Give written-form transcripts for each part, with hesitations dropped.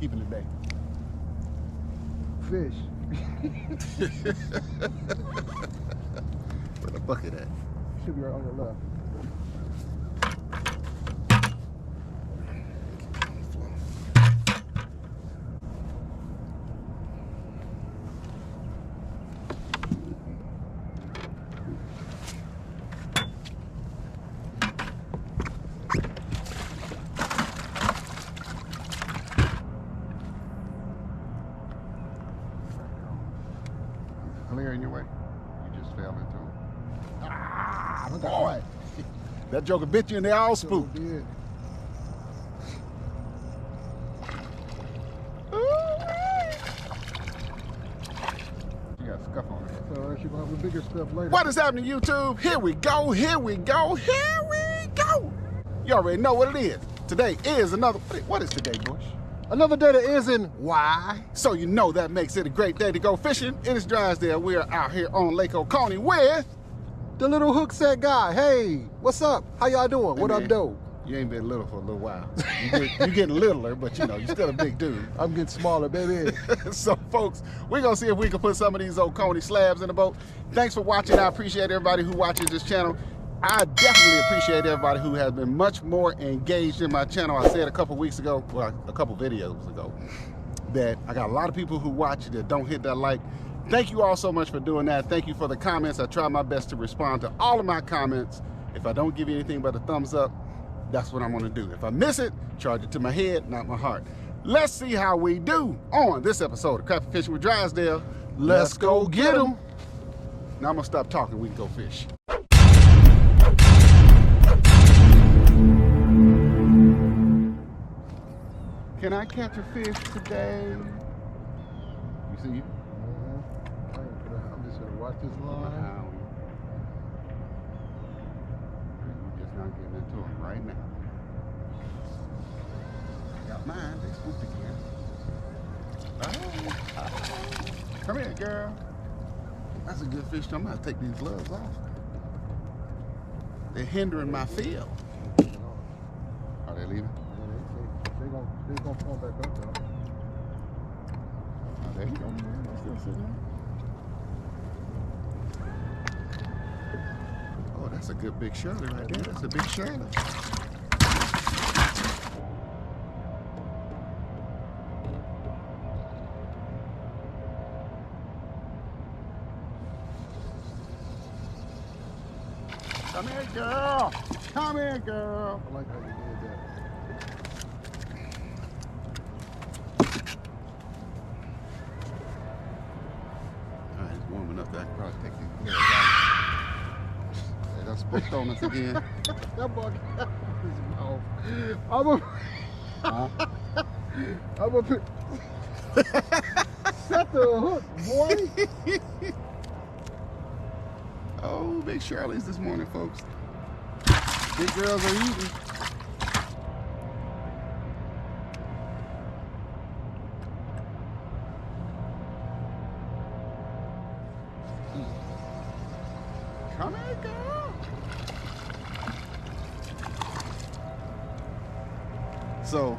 keeping today? Fish. Where the bucket at? Should be right on your left. Clear in your way. You just fell into him. Ah, Boy, that joker bit you and they all spooked. Did. You got scuff on it. So she's gonna have a bigger stuff later. What is happening, YouTube? Here we go, here we go, here we go. You already know what it is. Today is another, what is today, Bush? Another day that ends in Y. So you know that makes it a great day to go fishing. It is Drysdale. We are out here on Lake Oconee with the little hook set guy. Hey, what's up? How y'all doing? Hey, what man, up, though? You ain't been little for a little while. You're getting littler, but you know, you're still a big dude. I'm getting smaller, baby. So folks, we're gonna see if we can put some of these Oconee slabs in the boat. Thanks for watching. I appreciate everybody who watches this channel. I definitely appreciate everybody who has been much more engaged in my channel. I said a couple weeks ago, well, a couple videos ago, that I got a lot of people who watch it that don't hit that like. Thank you all so much for doing that. Thank you for the comments. I try my best to respond to all of my comments. If I don't give you anything but a thumbs up, that's what I'm gonna do. If I miss it, charge it to my head, not my heart. Let's see how we do on this episode of Crappie Fishing with Drysdale. Let's go get them. Now I'm gonna stop talking, we can go fish. Can I catch a fish today? You see you? I'm just gonna watch this line. We're just not getting into them right now. Got mine, they spooked again. Oh. Come here, girl. That's a good fish. I'm gonna take these gloves off. They're hindering my feel. Are they leaving? They're gonna fall back up though. Oh, there you go. They're still sitting there. Oh, that's a good big Shirley right there. That's a big Shirley. Come here, girl. Come here, girl. I like how you did that. All right, it's warm enough that I can probably take these gloves off. Hey, that's spooked on us again. That bug got his mouth. I'm a put. Set the hook, boy. Oh, big Shirley's this morning, folks. Big girls are eating. Come here, girl. So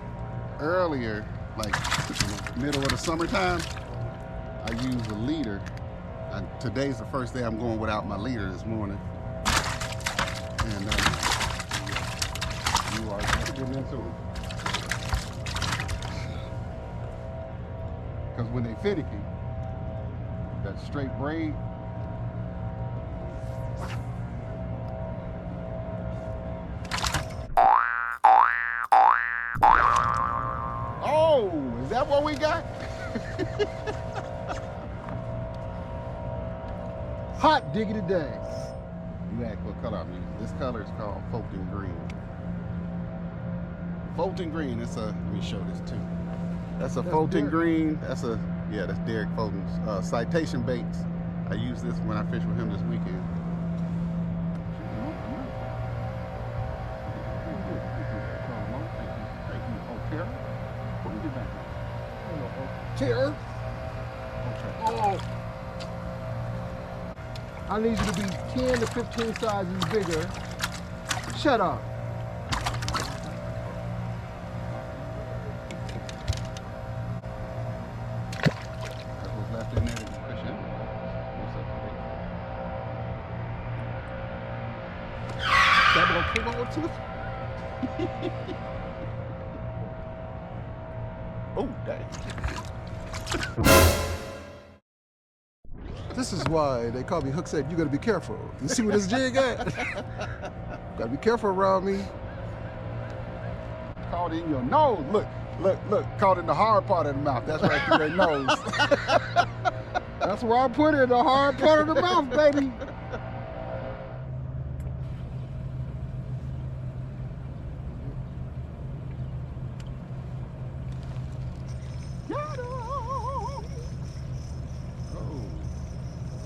earlier, like middle of the summertime, I used a leader. Today's the first day I'm going without my leader this morning. And you are getting into it. Because when they finicky, that straight braid, oh, is that what we got? Hot diggity day. You ask what color I'm using. This color is called Fulton Green. Fulton Green, that's a, let me show this too. That's a Fulton Green, that's a, yeah, that's Derek Fulton's citation baits. I used this when I fished with him this weekend. Chair. Oh. I need you to be 10 to 15 sizes bigger. Shut up. 10 Big old tooth. Oh, dang. This is why they call me Hookset. You gotta be careful. You see where this jig at? Gotta be careful around me. Caught in your nose. Look, look, look. Caught in the hard part of the mouth. That's right through their nose. That's where I put it, the hard part of the mouth, baby.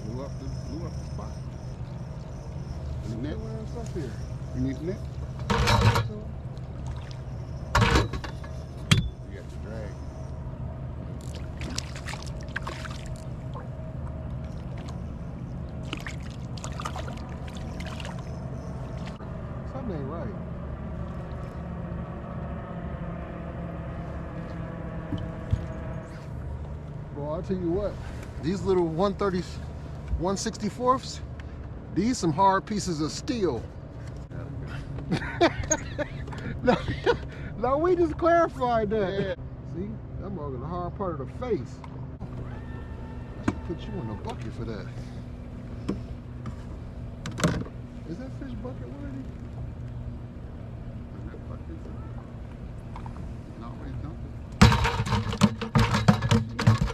Blew up the spot. Any net? What's up here? You need net? You got the drag. Something ain't right. Well, I'll tell you what, these little 130s, 1/64ths, these some hard pieces of steel. No, we just clarified that. Yeah. See, I'm on the hard part of the face. I should put you in a bucket for that. Is that fish bucket worthy? That bucket is always dumping.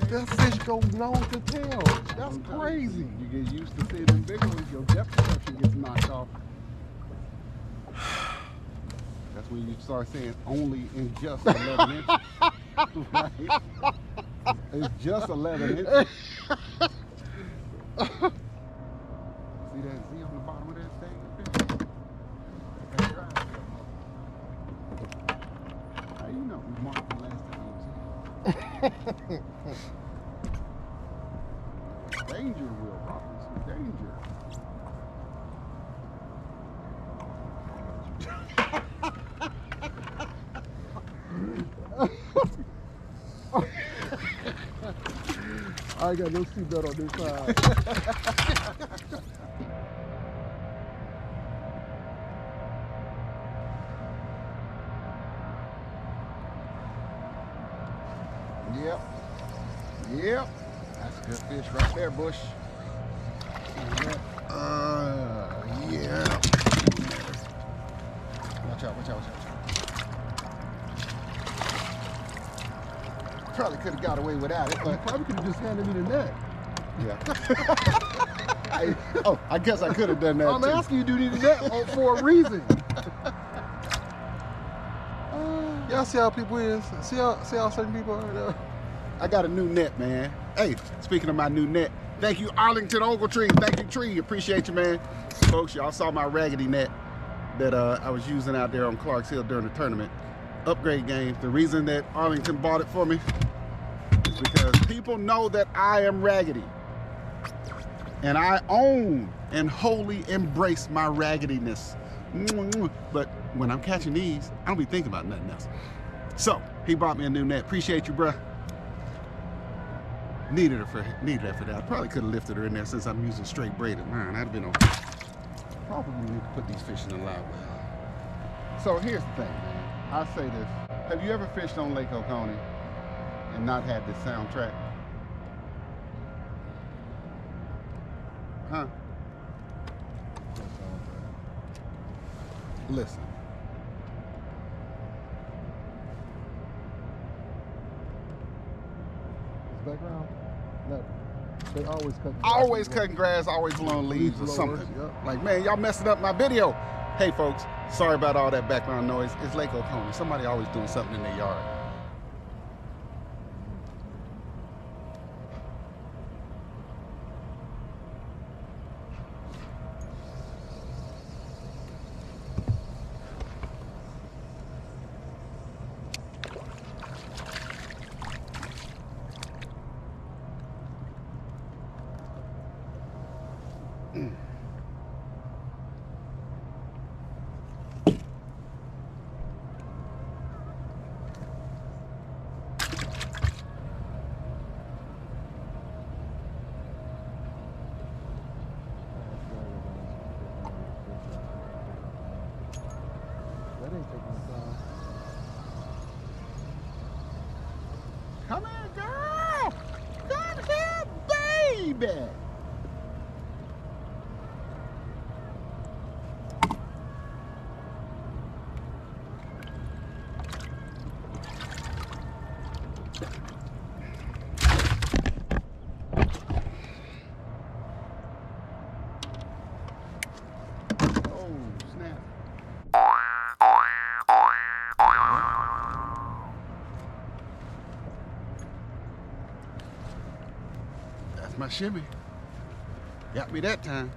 That fish go nose to tail. That's crazy. You get used to seeing them bigger ones, your depth perception gets knocked off. That's when you start saying only in just 11 inches. Right? It's just 11 inches. See that Z on the bottom of that thing? How you know? We marked the last time I was here. Danger, Will Robinson. Danger. I ain't got no seatbelt on this side. Yep. Yep. That's a good fish right there, Bush. Yeah. Watch out, watch out, watch out. Probably could have got away without it, You but probably could have just handed me the net. yeah. I guess I could have done that I'm too. asking you, do you need a net for a reason? Y'all see how people is? See how certain people are? I got a new net, man. Hey, speaking of my new net, thank you, Arlington Ogletree. Thank you, Tree. Appreciate you, man. Folks, y'all saw my raggedy net that I was using out there on Clark's Hill during the tournament. Upgrade game. The reason that Arlington bought it for me is because people know that I am raggedy. And I own and wholly embrace my raggediness. But when I'm catching these, I don't be thinking about nothing else. So, he bought me a new net. Appreciate you, bruh. Needed that for that. I probably could have lifted her in there since I'm using straight braided. Man, that'd have been okay. Probably need to put these fish in a live well. So here's the thing, man. I say this. Have you ever fished on Lake Oconee and not had this soundtrack? Huh? Listen. Background? No. They always cut. Always cutting grass, always blowing leaves or something. Yep. Like, man, y'all messing up my video. Hey, folks, sorry about all that background noise. It's Lake Oconee. Somebody always doing something in their yard. baby. My shimmy got me that time.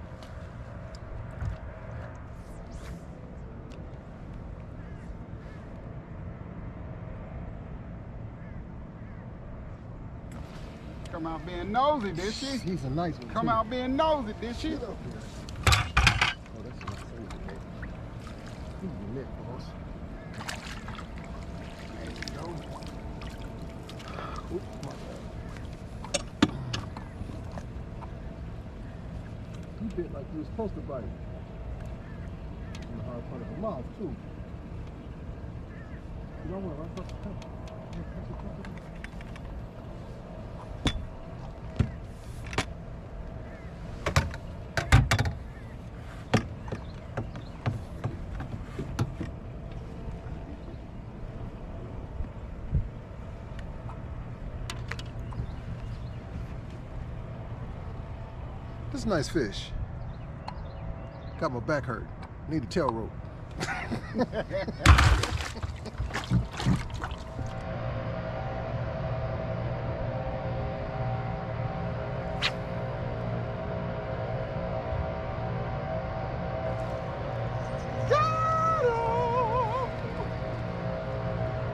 Come out being nosy, did she? He's a nice one. Come out being nosy, did she? Get up here. Oh, that's a nice one. He's your neck, boss. There you go. Oops, my bad. He bit like he was supposed to bite. In the hard part of the mouth, too. You don't want to run across the top. This is a nice fish. Got my back hurt. Need a tail rope.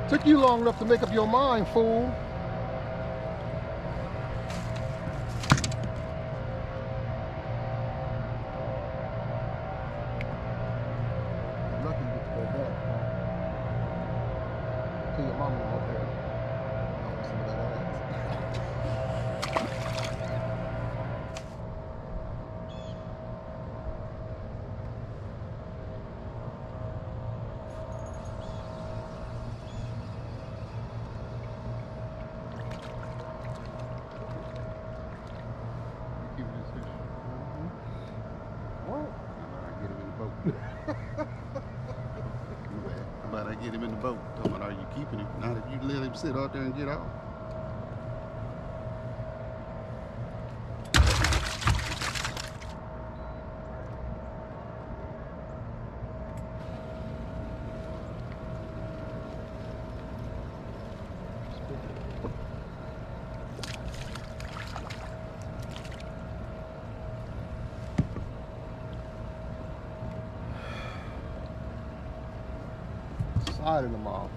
Took you long enough to make up your mind, fool. Lucky you get to go back. Tell your mama out there. I want some of that ass. Keep this fish. What? How about I get him in the boat? How about I get him in the boat? Talking about, are you keeping him? Not if you let him sit out there and get off. Side in the mouth.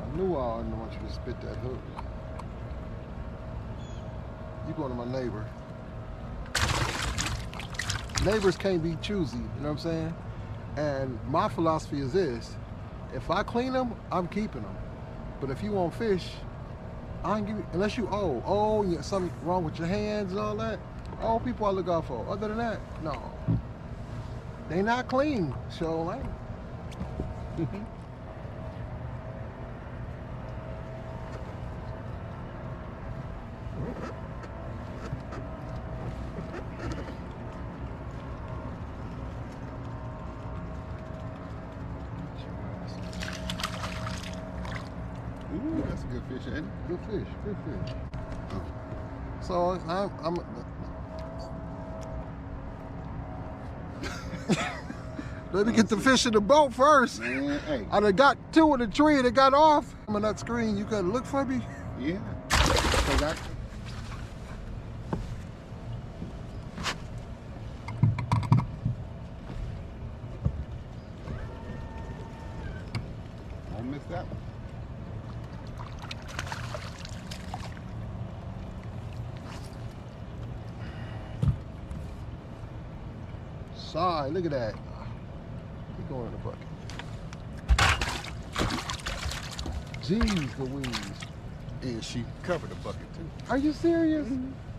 I knew I didn't want you to spit that hook. You going to my neighbor. Neighbors can't be choosy, you know what I'm saying? And my philosophy is this: if I clean them, I'm keeping them. But if you want fish, I ain't give you, unless you owe, and you got something wrong with your hands and all that. All people I look out for. Other than that, no. They not clean, so I ain't. Ooh, that's a good fish, ain't it? Good fish, good fish. Oh. So I'm let me get the fish in the boat first. Man, hey. I done got two in the tree and it got off. I'm on that screen. You gotta look for me. Yeah. So that, won't miss that one. Side, look at that. We going in the bucket. Jeez Louise. And she covered the bucket too. Are you serious?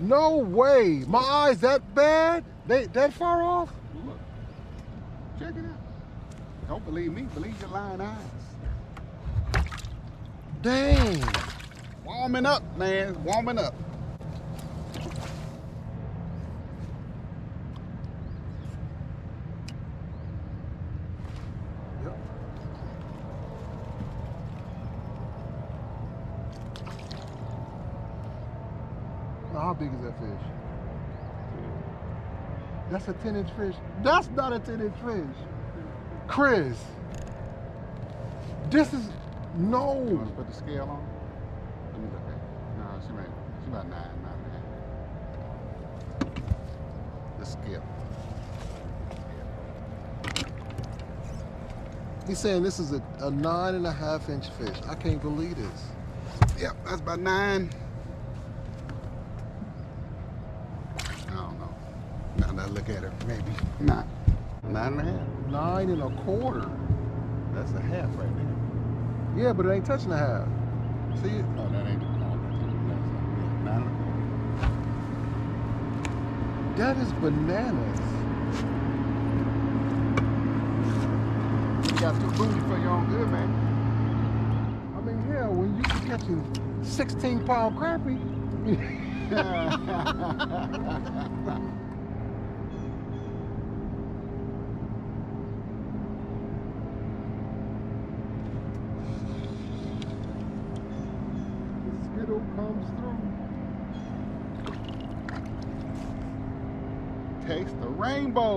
No way. My eyes that bad? They that far off? Look. Check it out. Don't believe me, believe your lying eyes. Dang. Warming up, man. Warming up. big is that fish? That's a 10-inch fish. That's not a 10-inch fish. Chris, this is, no. You want to put the scale on? Let me look at it. No, she about 9.5. The scale. He's saying this is a 9.5-inch fish. I can't believe this. Yep, that's about 9. I don't know. Now that I look at it, maybe 9.5. 9 1/4. That's a half right there. Yeah, but it ain't touching the half. See it? Oh, that ain't. That's 9. That is bananas. You got too booty for your own good, man. I mean, hell, when you catching 16-pound crappie. Skittle comes through. Taste the rainbow.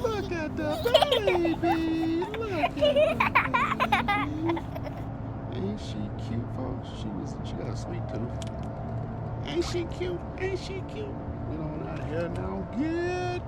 Look at the baby. Look at the baby. Ain't she cute, folks? She got a sweet tooth. Ain't she cute? Ain't she cute? Get on out of here now. Get.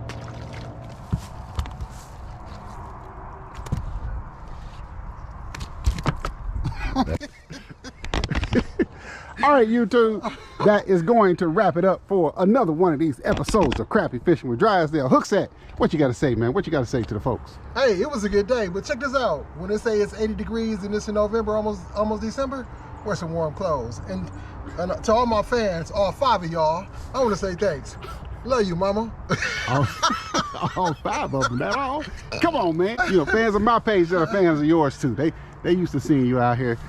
All right, YouTube, that is going to wrap it up for another one of these episodes of Crappie Fishing with Drysdale Hookset. What you got to say, man? What you got to say to the folks? Hey, it was a good day, but check this out. When they say it's 80 degrees and it's in November, almost December, wear some warm clothes. And to all my fans, all 5 of y'all, I want to say thanks. Love you, mama. All 5 of them, that all? Come on, man. You know, fans of my page that are fans of yours too. They used to seeing you out here.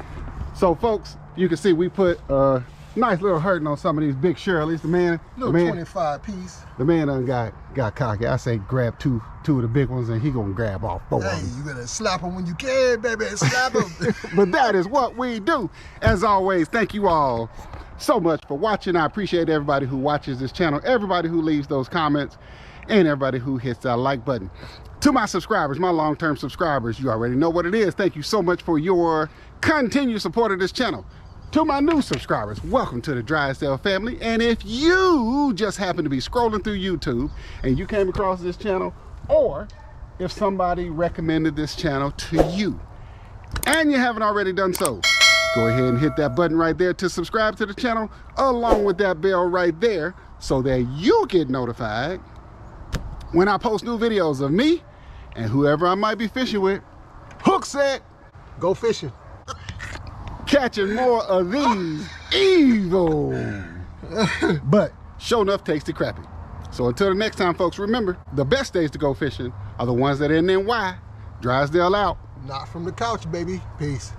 So, folks, you can see we put a nice little hurting on some of these big Shirleys. The man 25 piece. The man done got cocky. I say grab two of the big ones and he gonna grab all 4 of them. Hey, you better slap them when you can, baby. Slap them. But that is what we do. As always, thank you all so much for watching. I appreciate everybody who watches this channel, everybody who leaves those comments, and everybody who hits that like button. To my subscribers, my long-term subscribers, you already know what it is. Thank you so much for your continued support of this channel. To my new subscribers, welcome to the Drysdale family. And if you just happen to be scrolling through YouTube and you came across this channel, or if somebody recommended this channel to you and you haven't already done so, go ahead and hit that button right there to subscribe to the channel, along with that bell right there, so that you get notified when I post new videos of me and whoever I might be fishing with. Hookset, Go fishing. catching more of these evil but sure enough tasty crappie. So until the next time, folks, remember, the best days to go fishing are the ones that end in Y. Drysdale out. Not from the couch, baby. Peace.